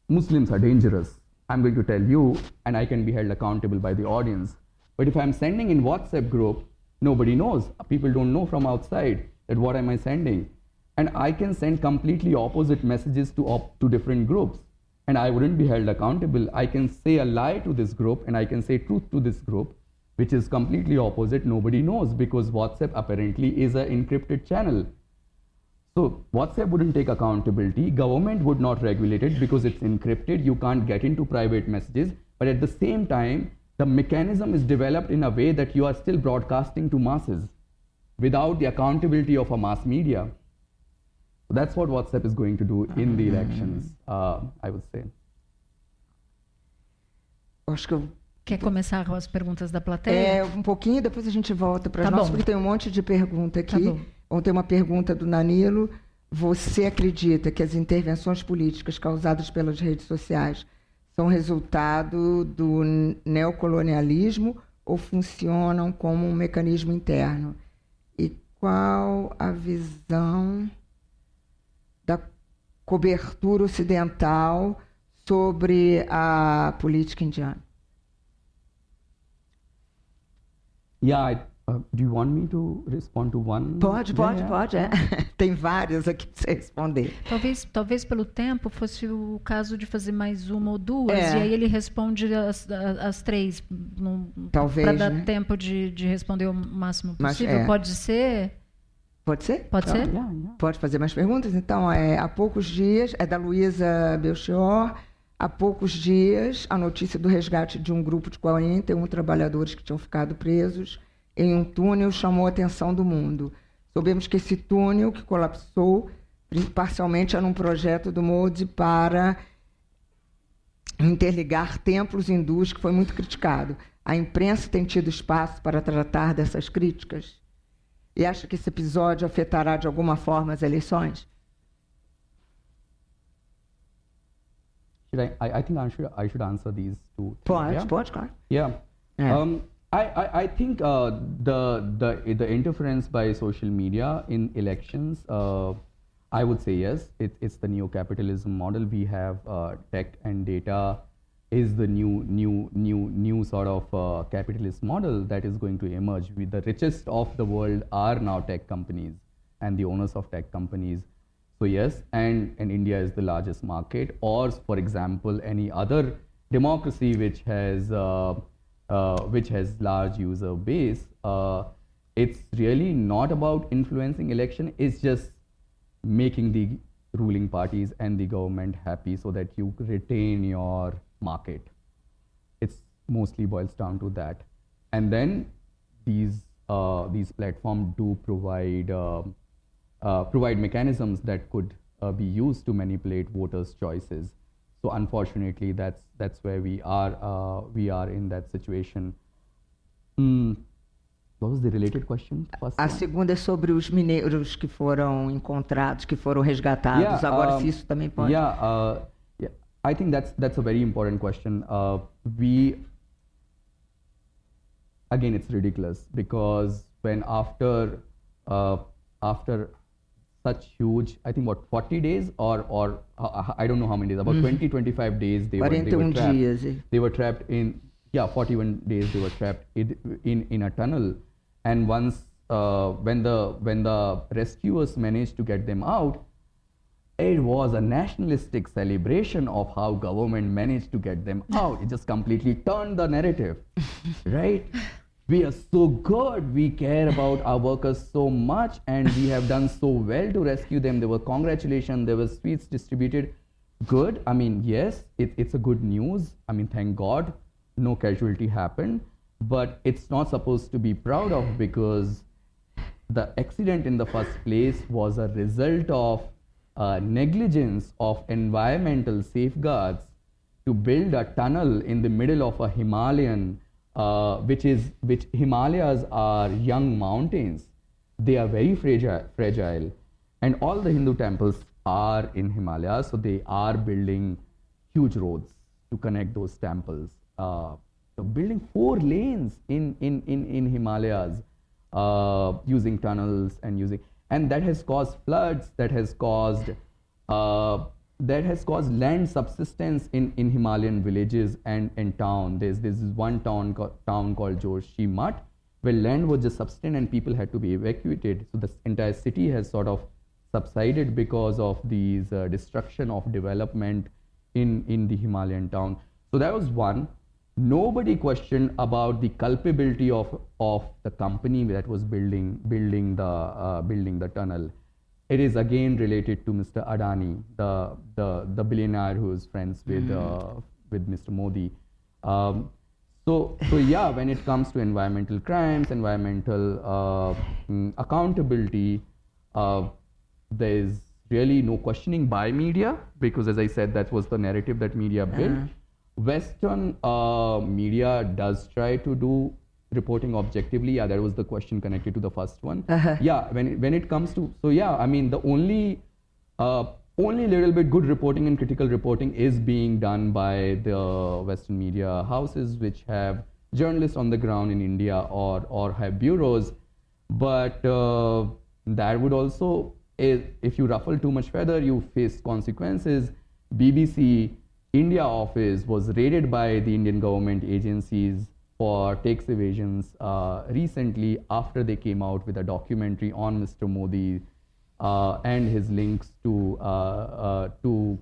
Muslims are dangerous. I'm going to tell you, and I can be held accountable by the audience. But if I'm sending in WhatsApp group, nobody knows. People don't know from outside that what am I sending. And I can send completely opposite messages to different groups, and I wouldn't be held accountable. I can say a lie to this group, and I can say truth to this group, which is completely opposite. Nobody knows, because WhatsApp apparently is an encrypted channel. So WhatsApp wouldn't take accountability. Government would not regulate it because it's encrypted. You can't get into private messages. But at the same time, the mechanism is developed in a way that you are still broadcasting to masses without the accountability of a mass media. So that's what WhatsApp is going to do in the elections, I would say. Acho que eu... Quer começar com as perguntas da plateia? Um pouquinho, depois a gente volta para as Tá nossas, bom. porque tem um monte de pergunta aqui. Tá bom. Vamos ter uma pergunta do Danilo. Você acredita que as intervenções políticas causadas pelas redes sociais são resultado do neocolonialismo ou funcionam como um mecanismo interno? E qual a visão da cobertura ocidental sobre a política indiana? Yeah, do you want me to respond to one? Pode. Yeah. Tem várias aqui para você responder. Talvez pelo tempo fosse o caso de fazer mais uma ou duas, e aí ele responde as três, Talvez, para dar né? tempo de responder o máximo Mas, possível. Pode ser? Pode ser? Pode ser? Yeah. Pode fazer mais perguntas? Então, há poucos dias, é da Luísa Belchior, há poucos dias, a notícia do resgate de um grupo de 41 trabalhadores que tinham ficado presos em um túnel chamou a atenção do mundo. Soubemos que esse túnel, que colapsou, parcialmente era um projeto do Modi para interligar templos hindus, que foi muito criticado. A imprensa tem tido espaço para tratar dessas críticas? E acha que esse episódio afetará de alguma forma as eleições? I think I should answer these two. Pode, claro. Yeah. Yeah. I think the interference by social media in elections, I would say yes. It's the neo-capitalism model. We have tech and data is the new sort of capitalist model that is going to emerge. The richest of the world are now tech companies and the owners of tech companies. So yes, and India is the largest market. Or, for example, any other democracy which has large user base. It's really not about influencing election. It's just making the ruling parties and the government happy so that you retain your market. It's mostly boils down to that. And then these platforms do provide mechanisms that could be used to manipulate voters' choices. So unfortunately, that's where we are in that situation. What was the related question? A segunda é sobre os mineiros que foram encontrados, que foram resgatados. Agora, se isso também pode. Yeah, I think that's a very important question. Again, it's ridiculous because when after such huge, I think 40 days or I don't know how many days, about 20-25 days they were trapped. They were trapped in 41 days they were trapped in a tunnel, and once when the rescuers managed to get them out, it was a nationalistic celebration of how government managed to get them out. It just completely turned the narrative, right? We are so good, we care about our workers so much, and we have done so well to rescue them. There were congratulations, there were sweets distributed. Good, I mean, yes, it's a good news. I mean, thank God, no casualty happened, but it's not supposed to be proud of because the accident in the first place was a result of negligence of environmental safeguards to build a tunnel in the middle of a Himalayan, which Himalayas are young mountains. They are very fragile, and all the Hindu temples are in Himalayas, so they are building huge roads to connect those temples. So building 4 lanes in Himalayas, using tunnels and that has caused floods, that has caused land subsistence in Himalayan villages and town. There's one town called Joshimath where land was just subsistent and people had to be evacuated. So the entire city has sort of subsided because of these destruction of development in the Himalayan town. So that was one. Nobody questioned about the culpability of the company that was building the tunnel. It is again related to Mr. Adani, the billionaire who is friends with Mr. Modi. So yeah, when it comes to environmental crimes, environmental accountability, there is really no questioning by media because, as I said, that was the narrative that media built. Western media does try to do reporting objectively. Yeah, that was the question connected to the first one. Yeah, when it comes to, so yeah, I mean the only little bit good reporting and critical reporting is being done by the Western media houses which have journalists on the ground in India or have bureaus. But that would also, if you ruffle too much feather, you face consequences. BBC India office was raided by the Indian government agencies for tax evasions recently after they came out with a documentary on Mr. Modi and his links to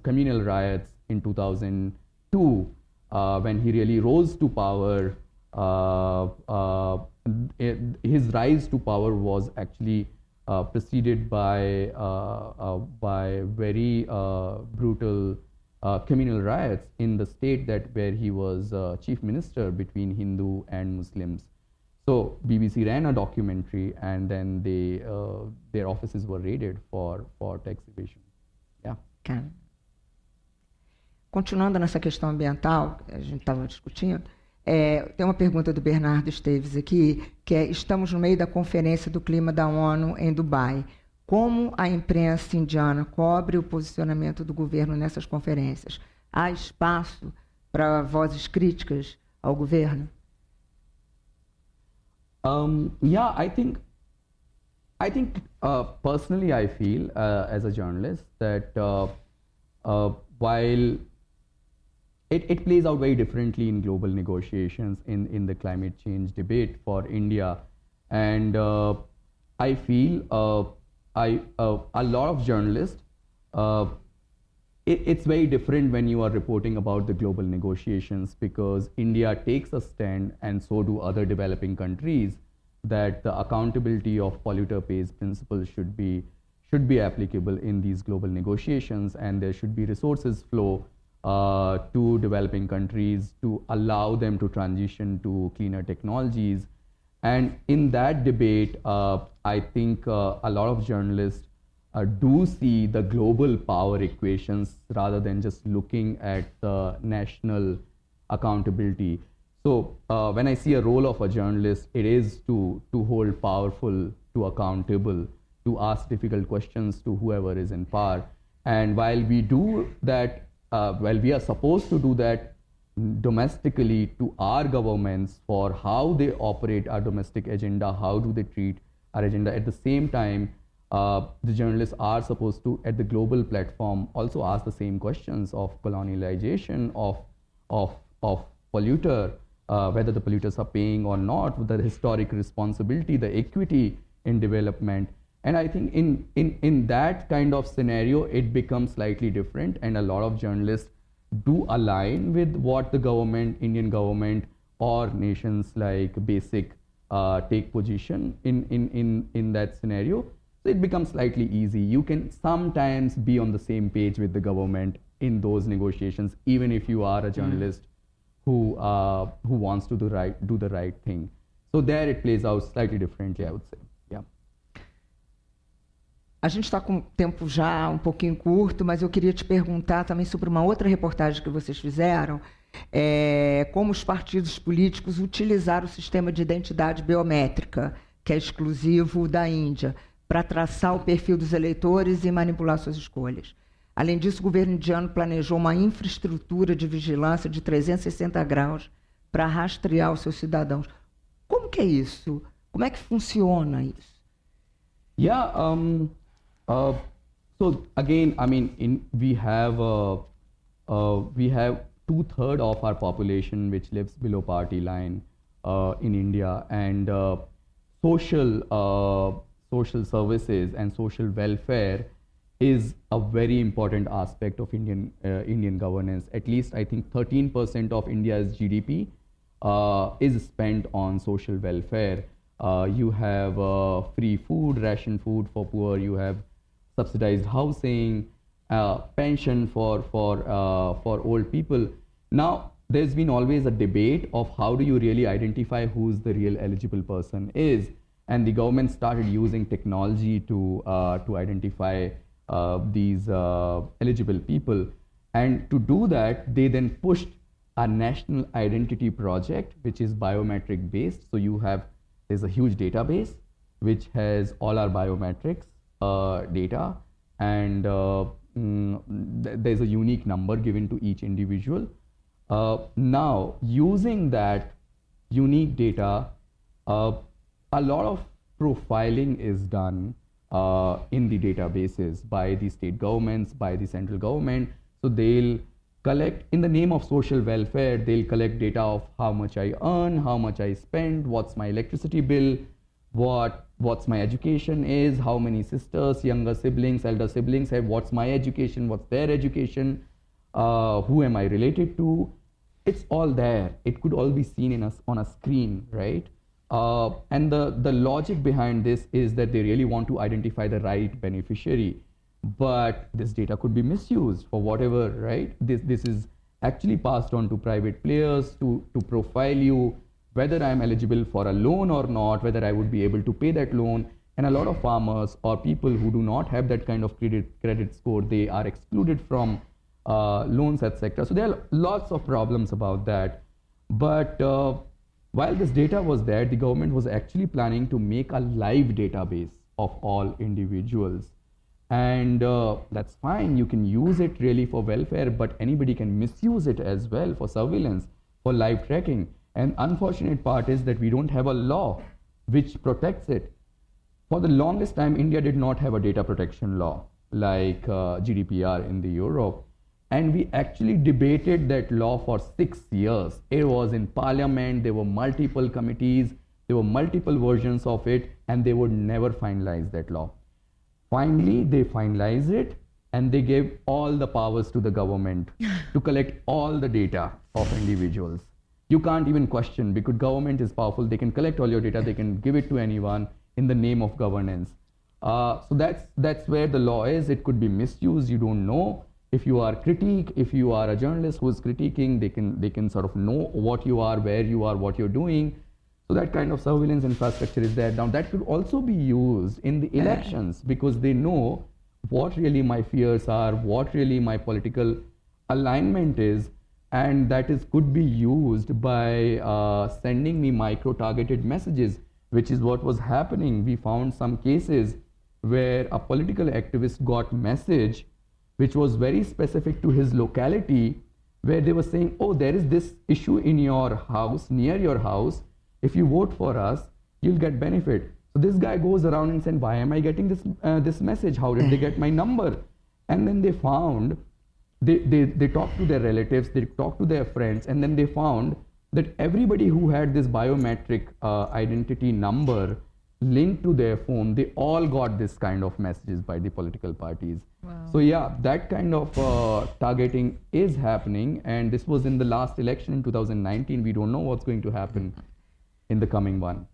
communal riots in 2002 when he really rose to power. His rise to power was actually preceded by very brutal communal riots in the state where he was chief minister between Hindu and Muslims. So BBC ran a documentary, and then their offices were raided for tax evasion. Yeah. Cara. Continuando nessa questão ambiental, que a gente estava discutindo, tem uma pergunta do Bernardo Esteves aqui, que é: estamos no meio da Conferência do Clima da ONU em Dubai. Como a imprensa indiana cobre o posicionamento do governo nessas conferências? Há espaço para vozes críticas ao governo? Yeah, I think personally I feel as a journalist that while it plays out very differently in global negotiations in the climate change debate for India, and I feel a lot of journalists, it's very different when you are reporting about the global negotiations, because India takes a stand, and so do other developing countries, that the accountability of polluter pays principle should be applicable in these global negotiations, and there should be resources flow to developing countries to allow them to transition to cleaner technologies. And in that debate, I think a lot of journalists do see the global power equations rather than just looking at the national accountability. So when I see a role of a journalist, it is to hold powerful to accountable, to ask difficult questions to whoever is in power. And while we do that, while we are supposed to do that domestically to our governments for how they operate our domestic agenda, how do they treat our agenda, at the same time, the journalists are supposed to, at the global platform, also ask the same questions of colonialization, of polluter, whether the polluters are paying or not, the historic responsibility, the equity in development. And I think in that kind of scenario, it becomes slightly different, and a lot of journalists do align with what the government, Indian government, or nations like BASIC take position in that scenario. So it becomes slightly easy. You can sometimes be on the same page with the government in those negotiations, even if you are a journalist who wants to do the right thing. So there it plays out slightly differently, I would say. Yeah. A gente está com o tempo já um pouquinho curto, mas eu queria te perguntar também sobre uma outra reportagem que vocês fizeram, como os partidos políticos utilizaram o sistema de identidade biométrica, que é exclusivo da Índia, para traçar o perfil dos eleitores e manipular suas escolhas. Além disso, o governo indiano planejou uma infraestrutura de vigilância de 360 graus para rastrear os seus cidadãos. Como que é isso? Como é que funciona isso? Yeah. So again, I mean, we have 2/3 of our population which lives below poverty line in India, and social services and social welfare is a very important aspect of Indian governance. At least I think 13% of India's GDP is spent on social welfare. You have free food, ration food for poor. You have subsidized housing, pension for old people. Now, there's been always a debate of how do you really identify who's the real eligible person is, and the government started using technology to identify these eligible people. And to do that, they then pushed a national identity project, which is biometric based. So there's a huge database which has all our biometrics data, and there's a unique number given to each individual. Now, using that unique data, a lot of profiling is done in the databases by the state governments, by the central government. So they'll collect, in the name of social welfare, they'll collect data of how much I earn, how much I spend, what's my electricity bill, what's my education is, how many sisters, younger siblings, elder siblings have, what's my education, what's their education, who am I related to. It's all there. It could all be seen on a screen, right? And the logic behind this is that they really want to identify the right beneficiary. But this data could be misused for whatever, right? This is actually passed on to private players to profile you. whether I'm eligible for a loan or not, whether I would be able to pay that loan. And a lot of farmers or people who do not have that kind of credit score, they are excluded from loans, etc. So there are lots of problems about that. But while this data was there, the government was actually planning to make a live database of all individuals. And that's fine, you can use it really for welfare, but anybody can misuse it as well for surveillance, for live tracking. And unfortunate part is that we don't have a law which protects it. For the longest time, India did not have a data protection law like GDPR in the Europe. And we actually debated that law for 6 years. It was in parliament, there were multiple committees, there were multiple versions of it, and they would never finalize that law. Finally, they finalized it, and they gave all the powers to the government to collect all the data of individuals. You can't even question, because government is powerful, they can collect all your data, they can give it to anyone in the name of governance. So that's where the law is. It could be misused, you don't know. If you are if you are a journalist who is critiquing, they can sort of know what you are, where you are, what you're doing. So that kind of surveillance infrastructure is there. Now that could also be used in the elections, because they know what really my fears are, what really my political alignment is, and that could be used by sending me micro-targeted messages, which is what was happening. We found some cases where a political activist got message which was very specific to his locality, where they were saying, oh, there is this issue in your house, near your house. If you vote for us, you'll get benefit. So this guy goes around and said, why am I getting this message? How did they get my number? And then they found, they talked to their relatives, they talked to their friends, and then they found that everybody who had this biometric identity number linked to their phone, they all got this kind of messages by the political parties. Wow. So yeah, that kind of targeting is happening, and this was in the last election in 2019. We don't know what's going to happen in the coming one.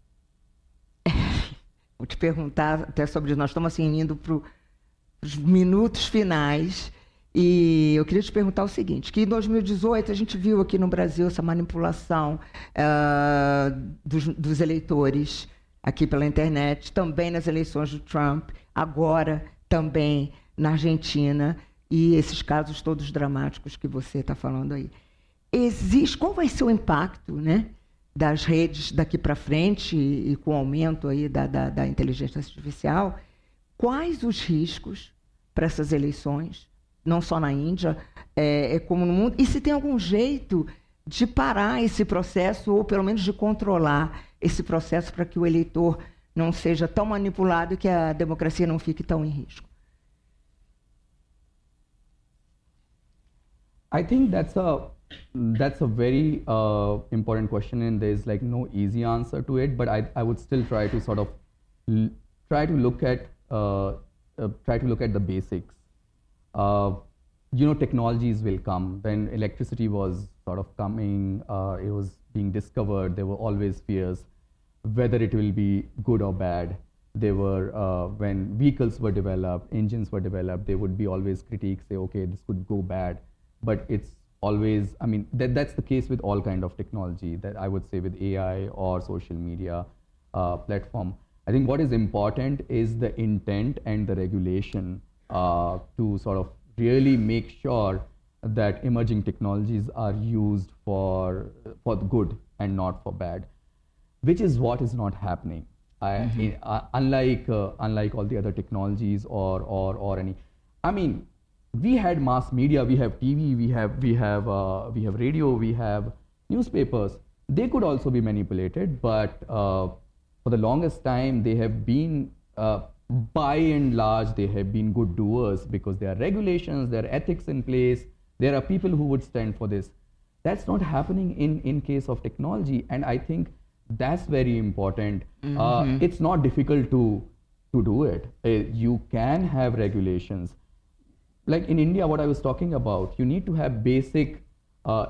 Vou te perguntar até sobre, nós estamos assim indo para os minutos finais, e eu queria te perguntar o seguinte, que em 2018 a gente viu aqui no Brasil essa manipulação dos eleitores aqui pela internet, também nas eleições do Trump, agora também na Argentina, e esses casos todos dramáticos que você está falando aí. Qual vai ser o impacto, né, das redes daqui para frente e com o aumento aí da inteligência artificial? Quais os riscos para essas eleições, não só na Índia, como no mundo? E se tem algum jeito de parar esse processo, ou pelo menos de controlar esse processo para que o eleitor não seja tão manipulado e que a democracia não fique tão em risco? I think that's a very important question, and there's like no easy answer to it. But I would still try to sort of try to look at the basics. Technologies will come. When electricity was sort of coming, it was being discovered. There were always fears whether it will be good or bad. There were when vehicles were developed, engines were developed, there would be always critiques, say, okay, this could go bad. But it's always, I mean, that's the case with all kind of technology, that I would say with AI or social media platform. I think what is important is the intent and the regulation to sort of really make sure that emerging technologies are used for the good and not for bad, which is what is not happening. Unlike all the other technologies or any, I mean, we had mass media, we have TV, we have radio, we have newspapers. They could also be manipulated, but for the longest time they have been, by and large, they have been good doers, because there are regulations, there are ethics in place, there are people who would stand for this. That's not happening in case of technology, and I think that's very important. It's not difficult to do it. You can have regulations. Like in India, what I was talking about, you need to have basic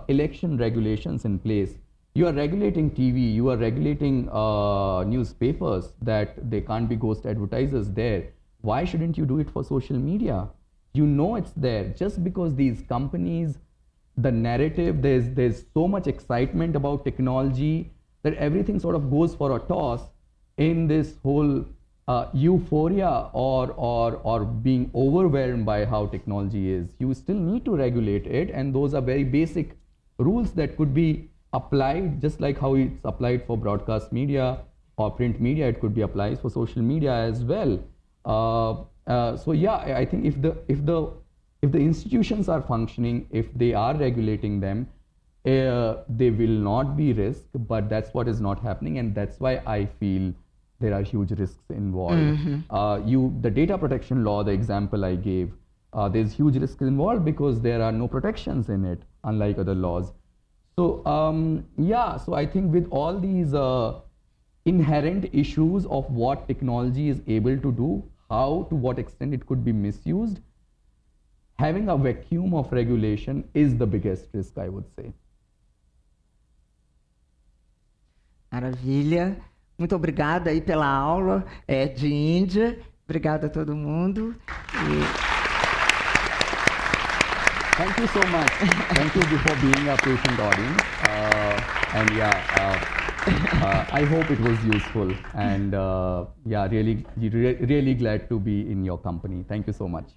election regulations in place. You are regulating TV, you are regulating newspapers, that there can't be ghost advertisers there. Why shouldn't you do it for social media? You know it's there. Just because these companies, the narrative, there's so much excitement about technology, that everything sort of goes for a toss in this whole euphoria or being overwhelmed by how technology is. You still need to regulate it, and those are very basic rules that could be applied just like how it's applied for broadcast media or print media. It could be applied for social media as well. So yeah, I think if the institutions are functioning, if they are regulating them, they will not be risk, but that's what is not happening, and that's why I feel there are huge risks involved. The data protection law, the example I gave, there's huge risks involved because there are no protections in it, unlike other laws. So yeah, so I think with all these inherent issues of what technology is able to do, how, to what extent it could be misused, having a vacuum of regulation is the biggest risk, I would say. Maravilha. Muito obrigada aí pela aula de Índia. Obrigada a todo mundo. Thank you so much. Thank you for being a patient audience. And yeah, I hope it was useful. And yeah, really glad to be in your company. Thank you so much.